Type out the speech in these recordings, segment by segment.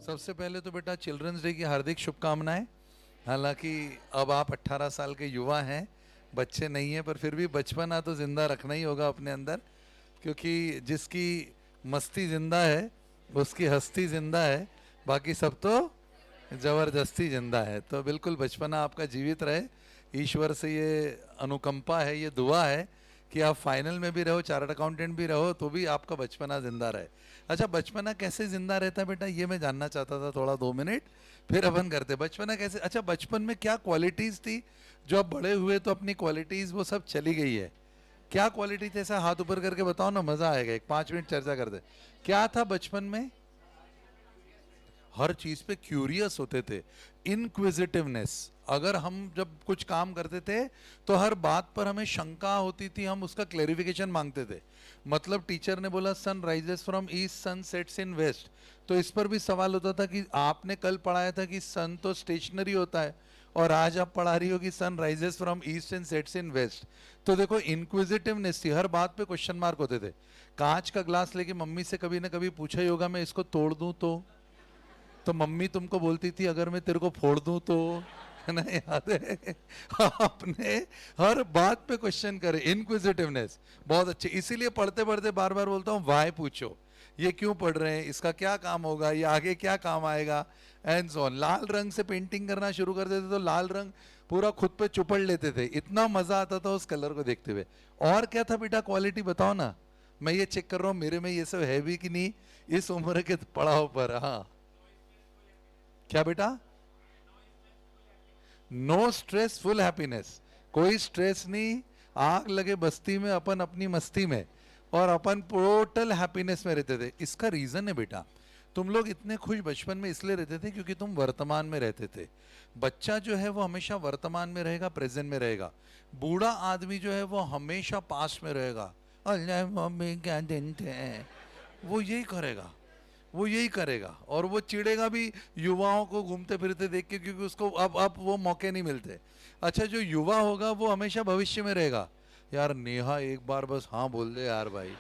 सबसे पहले तो बेटा चिल्ड्रंस डे की हार्दिक शुभकामनाएं। हालांकि अब आप 18 साल के युवा हैं, बच्चे नहीं हैं, पर फिर भी बचपना तो जिंदा रखना ही होगा अपने अंदर, क्योंकि जिसकी मस्ती जिंदा है उसकी हस्ती जिंदा है, बाकी सब तो जबरदस्ती जिंदा है। तो बिल्कुल बचपना आपका जीवित रहे। ईश्वर से ये अनुकंपा है, ये दुआ है कि आप फाइनल में भी रहो, चार्टर्ड अकाउंटेंट भी रहो, तो भी आपका बचपना जिंदा रहे। अच्छा, बचपना कैसे जिंदा रहता है बेटा, ये मैं जानना चाहता था, थोड़ा 2 मिनट फिर अपन करते। बचपना कैसे, अच्छा बचपन में क्या क्वालिटीज थी जो अब बड़े हुए तो अपनी क्वालिटीज वो सब चली गई है? क्या क्वालिटी थी, ऐसा हाथ ऊपर करके बताओ ना, मजा आएगा, एक 5 मिनट चर्चा करते। क्या था बचपन में? हर चीज पे क्यूरियस होते थे, इनक्विजिटिवनेस। अगर हम जब कुछ काम करते थे तो हर बात पर हमें शंका होती थी, हम उसका क्लेरिफिकेशन मांगते थे। मतलब टीचर ने बोला sun rises from east, sun sets in west, तो इस पर भी सवाल होता था कि आपने कल पढ़ाया था कि सन तो स्टेशनरी होता है, और आज आप पढ़ा रही हो कि sun rises from east and sets in west. तो देखो इनक्विजिटिवनेस थी, हर बात पे क्वेश्चन मार्क होते थे। कांच का ग्लास लेके मम्मी से कभी ना कभी पूछा ही होगा, मैं इसको तोड़ दूं तो मम्मी तुमको बोलती थी अगर मैं तेरे को फोड़ दूं तो, है ना, याद है? आपने हर बात पे क्वेश्चन करे, इनक्विजिटिवनेस बहुत अच्छे। इसीलिए पढ़ते पढ़ते बार बार बोलता हूँ वाई पूछो, ये क्यों पढ़ रहे हैं, इसका क्या काम होगा, ये आगे क्या काम आएगा, एंड सो ऑन। लाल रंग से पेंटिंग करना शुरू कर देते तो लाल रंग पूरा खुद पे चुपड़ लेते थे, इतना मजा आता था उस कलर को देखते हुए। और क्या था बेटा क्वालिटी, बताओ ना, मैं ये चेक कर रहा हूँ मेरे में ये सब है भी कि नहीं इस उम्र के पड़ाव पर। हाँ, क्या बेटा? नो स्ट्रेस फुल हैप्पीनेस, कोई स्ट्रेस नहीं, आग लगे बस्ती में, अपन अपनी मस्ती में, और अपन टोटल हैप्पीनेस में रहते थे। इसका रीजन है बेटा, तुम लोग इतने खुश बचपन में इसलिए रहते थे क्योंकि तुम वर्तमान में रहते थे। बच्चा जो है वो हमेशा वर्तमान में रहेगा, प्रेजेंट में रहेगा। बूढ़ा आदमी जो है वो हमेशा पास्ट में रहेगा, अल्लाह मम्मी क्या दिन थे, वो यही करेगा, वो यही करेगा। और वो चिढ़ेगा भी युवाओं को घूमते फिरते देख के, क्योंकि उसको अब वो मौके नहीं मिलते। अच्छा, जो युवा होगा वो हमेशा भविष्य में रहेगा। यार नेहा एक बार बस हाँ बोल दे यार भाई,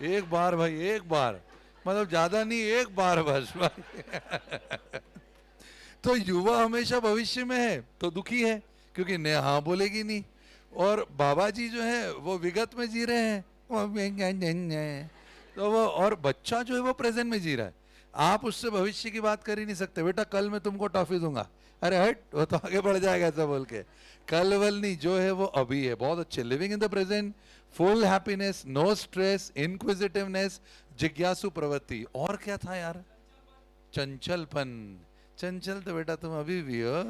एक बार भाई, एक बार, मतलब ज्यादा नहीं, एक बार बस भाई। तो युवा हमेशा भविष्य में है तो दुखी है, क्योंकि नेहा हाँ बोलेगी नहीं। और बाबा जी जो है वो विगत में जी रहे हैं, तो वो, और बच्चा जो है वो प्रेजेंट में जी रहा है। आप उससे भविष्य की बात कर ही नहीं सकते, बेटा कल मैं तुमको टॉफी दूंगा, अरे हट, वो तो आगे बढ़ जाएगा ऐसा बोल के। कल वल नहीं, जो है वो अभी है। बहुत अच्छे, living in the present, full happiness, no stress, inquisitiveness, जिज्ञासु प्रवृत्ति। और क्या था यार? चंचलपन। चंचल तो बेटा तुम अभी भी हो,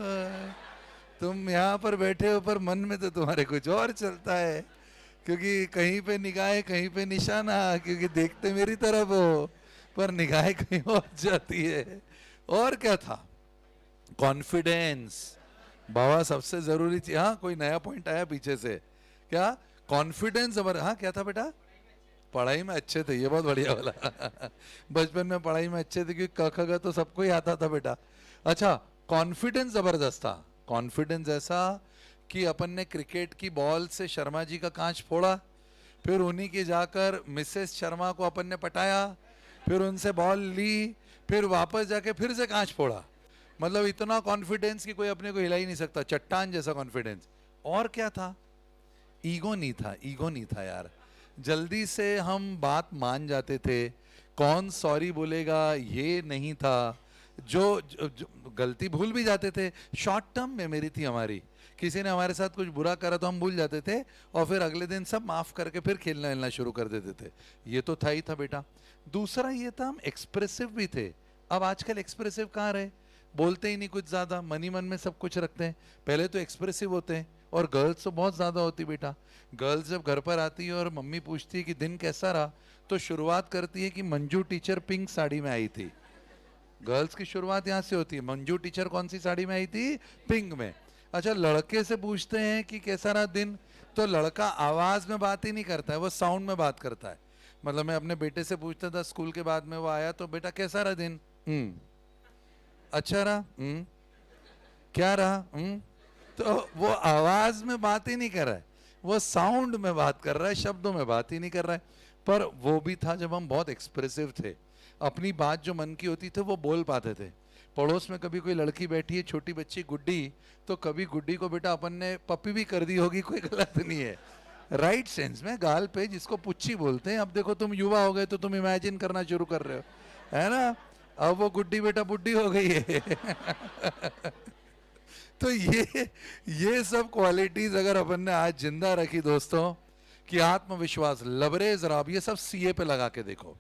तुम यहाँ पर बैठे हो पर मन में तो तुम्हारे कुछ और चलता है, क्योंकि कहीं पे निगाहें कहीं पे निशाना, क्योंकि देखते मेरी तरफ हो पर निगाहें कहीं और जाती है। और क्या था? कॉन्फिडेंस, बाबा सबसे जरूरी चीज। हाँ, कोई नया पॉइंट आया पीछे से क्या? कॉन्फिडेंस। हाँ क्या था बेटा? पढ़ाई में अच्छे थे, ये बहुत बढ़िया बोला। बचपन में पढ़ाई में अच्छे थे क्योंकि क ख ग तो सबको ही आता था बेटा। अच्छा, कॉन्फिडेंस जबरदस्त था। कॉन्फिडेंस ऐसा कि अपन ने क्रिकेट की बॉल से शर्मा जी का कांच फोड़ा, फिर उन्हीं की जाकर मिसेस शर्मा को अपन ने पटाया, फिर उनसे बॉल ली, फिर वापस जाके फिर से कांच फोड़ा। मतलब इतना कॉन्फिडेंस कि कोई अपने को हिला ही नहीं सकता, चट्टान जैसा कॉन्फिडेंस। और क्या था? ईगो नहीं था, ईगो नहीं था यार। जल्दी से हम बात मान जाते थे, कौन सॉरी बोलेगा ये नहीं था। जो गलती भूल भी जाते थे, शॉर्ट टर्म मेमोरी थी हमारी। किसी ने हमारे साथ कुछ बुरा करा तो हम भूल जाते थे, और फिर अगले दिन सब माफ करके फिर खेलना वेलना शुरू कर देते थे। ये तो था ही था बेटा। दूसरा ये था, हम एक्सप्रेसिव भी थे। अब आजकल एक्सप्रेसिव कहाँ रहे, बोलते ही नहीं कुछ ज्यादा, मन ही मन में सब कुछ रखते हैं। पहले तो एक्सप्रेसिव होते हैं, और गर्ल्स तो बहुत ज्यादा होती बेटा। गर्ल्स जब घर पर आती है और मम्मी पूछती है कि दिन कैसा रहा, तो शुरुआत करती है कि मंजू टीचर पिंक साड़ी में आई थी। गर्ल्स की शुरुआत यहाँ से होती है, मंजू टीचर कौन सी साड़ी में आई थी? पिंक में। अच्छा, लड़के से पूछते हैं कि कैसा रहा दिन, तो लड़का आवाज में बात ही नहीं करता है, वो साउंड में बात करता है। मतलब मैं अपने बेटे से पूछता था स्कूल के बाद में, वो आया तो बेटा कैसा रहा दिन, अच्छा रहा, क्या रहा, तो वो आवाज में बात ही नहीं कर रहा है, वो साउंड में बात कर रहा है, शब्दों में बात ही नहीं कर रहा है। पर वो भी था जब हम बहुत एक्सप्रेसिव थे, अपनी बात जो मन की होती थी वो बोल पाते थे। पड़ोस में कभी कोई लड़की बैठी है, छोटी बच्ची गुड्डी, तो कभी गुड्डी को बेटा अपन ने पप्पी भी कर दी होगी, कोई गलत नहीं है, राइट सेंस में गाल पे, जिसको पुच्ची बोलते हैं। अब देखो तुम युवा हो गए तो तुम इमेजिन करना शुरू कर रहे हो, है ना। अब वो गुड्डी बेटा बुड्ढी हो गई है। तो ये सब क्वालिटीज अगर अपन ने आज जिंदा रखी दोस्तों, कि आत्मविश्वास, लबरेज, राब, ये सब सीए पे लगा के देखो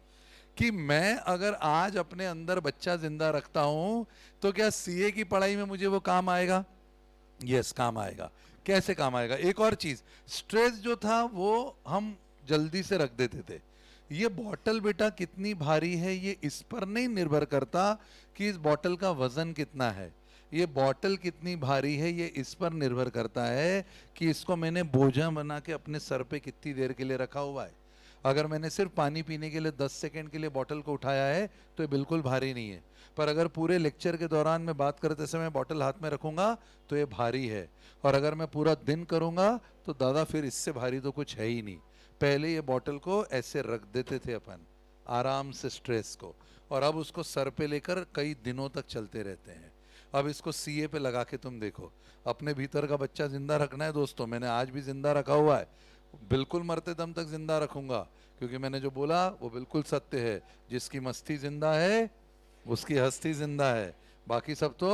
कि मैं अगर आज अपने अंदर बच्चा जिंदा रखता हूं तो क्या सीए की पढ़ाई में मुझे वो काम आएगा? यस, काम आएगा। कैसे काम आएगा? एक और चीज, स्ट्रेस जो था वो हम जल्दी से रख देते थे। ये बॉटल बेटा कितनी भारी है ये इस पर नहीं निर्भर करता कि इस बॉटल का वजन कितना है। ये बॉटल कितनी भारी है ये इस पर निर्भर करता है कि इसको मैंने बोझा बना के अपने सर पे कितनी देर के लिए रखा हुआ है। अगर मैंने सिर्फ पानी पीने के लिए 10 सेकंड के लिए बॉटल को उठाया है तो ये बिल्कुल भारी नहीं है। पर अगर पूरे लेक्चर के दौरान मैं बात करते समय बॉटल हाथ में रखूंगा तो ये भारी है। और अगर मैं पूरा दिन करूंगा तो दादा फिर इससे भारी तो कुछ है ही नहीं। पहले ये बॉटल को ऐसे रख देते थे अपन आराम से स्ट्रेस को, और अब उसको सर पे लेकर कई दिनों तक चलते रहते हैं। अब इसको सीए पे लगा के तुम देखो, अपने भीतर का बच्चा जिंदा रखना है दोस्तों। मैंने आज भी जिंदा रखा हुआ है, बिल्कुल मरते दम तक जिंदा रखूंगा, क्योंकि मैंने जो बोला वो बिल्कुल सत्य है। जिसकी मस्ती जिंदा है उसकी हस्ती जिंदा है, बाकी सब तो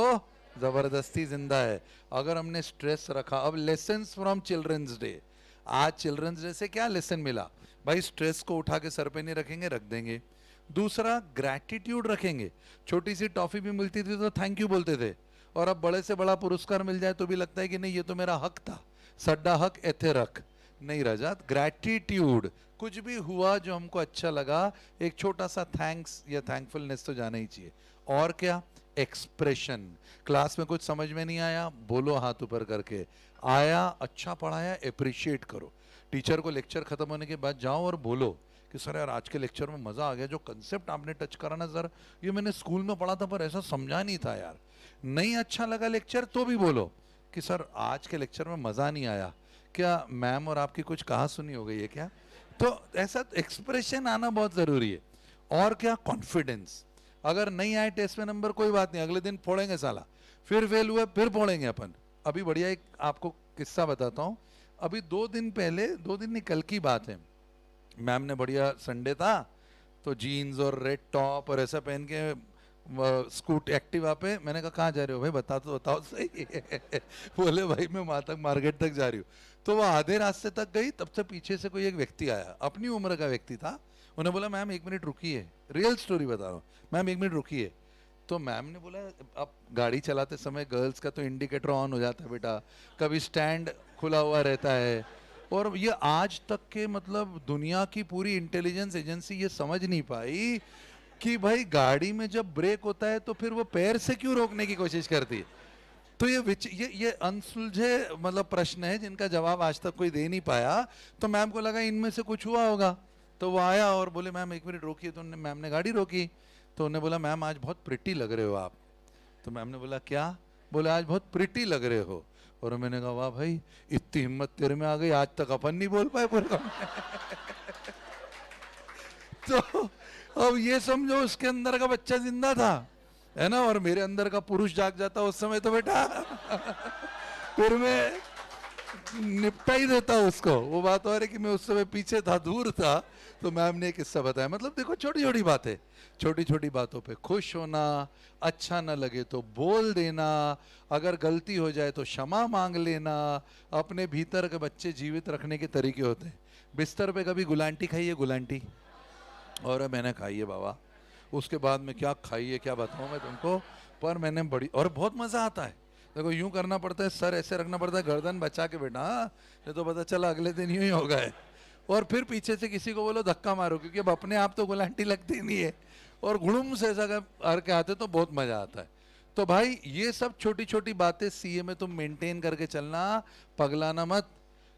जबरदस्ती जिंदा है। अगर हमने स्ट्रेस रखा, अब लेसन्स फ्रॉम चिल्ड्रंस डे, आज चिल्ड्रंस डे से क्या लेसन मिला भाई? स्ट्रेस को उठा के सर पे नहीं रखेंगे, रख देंगे। दूसरा, ग्रैटिट्यूड रखेंगे। छोटी सी टॉफी भी मिलती थी तो थैंक यू बोलते थे, और अब बड़े से बड़ा पुरस्कार मिल जाए तो भी लगता है कि नहीं ये तो मेरा हक था, सड्डा हक एथे रख। नहीं रजात, ग्रैटिट्यूड, कुछ भी हुआ जो हमको अच्छा लगा, एक छोटा सा थैंक्स या थैंकफुलनेस तो जाना ही चाहिए। और क्या? एक्सप्रेशन। क्लास में कुछ समझ में नहीं आया, बोलो हाथ ऊपर करके, आया, अच्छा पढ़ाया, अप्रिशिएट करो। टीचर को लेक्चर खत्म होने के बाद जाओ और बोलो कि सर यार आज के लेक्चर में मजा आ गया, जो कंसेप्ट आपने टच करा ना सर, ये मैंने स्कूल में पढ़ा था पर ऐसा समझा नहीं था यार। नहीं अच्छा लगा लेक्चर तो भी बोलो कि सर आज के लेक्चर में मजा नहीं आया, क्या मैम और आपकी कुछ कहा सुनी हो गई है क्या? तो ऐसा एक्सप्रेशन आना बहुत जरूरी है। और क्या? कॉन्फिडेंस। अगर नहीं आए टेस्ट में नंबर, कोई बात नहीं, अगले दिन फोड़ेंगे साला, फिर फेल हुए फिर फोड़ेंगे अपन। अभी बढ़िया एक आपको किस्सा बताता हूँ। अभी 2 दिन पहले, 2 दिन नहीं कल की बात है, मैम ने बढ़िया, संडे था तो जीन्स और रेड टॉप और ऐसा पहन के स्कूट एक्टिवा पे, मैंने कहा कहाँ जा रहे हो भाई, बता तो बताओ सही। बोले भाई मैं वहां तक मार्केट तक जा रही हूँ। तो वो आधे रास्ते तक गई, तब से पीछे से कोई एक व्यक्ति आया, अपनी उम्र का व्यक्ति था। उन्हें बोला मैम 1 मिनट रुकिए, रियल स्टोरी बता रहा हूँ, मैम 1 मिनट रुकिए। तो मैम ने बोला अब गाड़ी चलाते समय गर्ल्स का तो इंडिकेटर ऑन हो जाता है बेटा, कभी स्टैंड खुला हुआ रहता है, और ये आज तक के मतलब दुनिया की पूरी इंटेलिजेंस एजेंसी ये समझ नहीं पाई कि भाई गाड़ी में जब ब्रेक होता है तो फिर वो पैर से क्यों रोकने की कोशिश करती है। तो ये अनसुलझे मतलब प्रश्न है जिनका जवाब आज तक कोई दे नहीं पाया। तो मैम को लगा इनमें से कुछ हुआ होगा, तो वो आया और बोले मैम 1 मिनट रोकिए। तो मैम ने गाड़ी रोकी, तो उन्होंने बोला मैम आज बहुत प्रिटी लग रहे हो आप। तो मैम ने बोला क्या? बोले आज बहुत प्रिटी लग रहे हो। और मैंने कहा वाह भाई, इतनी हिम्मत तेरे में आ गई, आज तक अपन नहीं बोल पाए पूरा। तो अब ये समझो उसके अंदर का बच्चा जिंदा था, है ना, और मेरे अंदर का पुरुष जाग जाता उस समय तो बेटा फिर मैं निपटा ही देता उसको। वो बात हो रही कि मैं उस समय पीछे था, दूर था। तो मैम ने एक किस्सा बताया। मतलब देखो छोटी छोटी बातें, छोटी छोटी बातों पे खुश होना, अच्छा न लगे तो बोल देना, अगर गलती हो जाए तो क्षमा मांग लेना, अपने भीतर के बच्चे जीवित रखने के तरीके होते हैं। बिस्तर पे कभी गुलांटी खाई है? गुलांटी, और मैंने खाई है बाबा। उसके बाद में क्या खाई है क्या बताऊं मैं तुमको, पर मैंने बड़ी, और बहुत मजा आता है। देखो यूं करना पड़ता है, सर ऐसे रखना पड़ता है, गर्दन बचा के बेटा, नहीं तो पता चला अगले दिन यूं ही हो गए। और फिर पीछे से किसी को बोलो धक्का मारो, क्योंकि अब अपने आप तो गुलांटी लगती नहीं है, और घुड़ुम से ऐसा हर के आते तो बहुत मजा आता है। तो भाई ये सब छोटी छोटी बातें सीए में तुम मेंटेन करके चलना, पगलाना मत।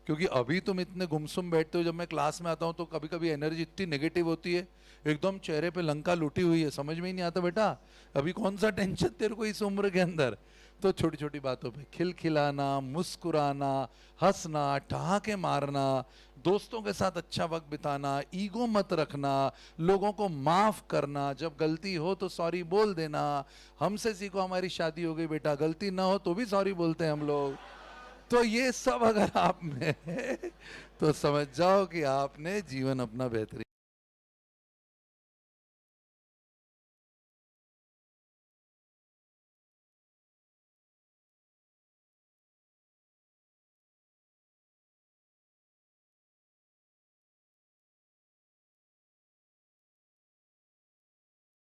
क्योंकि अभी तुम इतने गुमसुम बैठते हो, जब मैं क्लास में आता हूँ तो कभी कभी एनर्जी इतनी नेगेटिव होती है, एकदम चेहरे पे लंका लुटी हुई है, समझ में ही नहीं आता बेटा अभी कौन सा टेंशन तेरे को इस उम्र के अंदर। तो छोटी छोटी बातों पे खिलखिलाना, मुस्कुराना, हंसना, ठहाके मारना, दोस्तों के साथ अच्छा वक्त बिताना, ईगो मत रखना, लोगों को माफ करना, जब गलती हो तो सॉरी बोल देना। हमसे सीखो, हमारी शादी हो गई बेटा, गलती ना हो तो भी सॉरी बोलते हैं हम लोग। तो ये सब अगर आप में है तो समझ जाओ कि आपने जीवन अपना बेहतरीन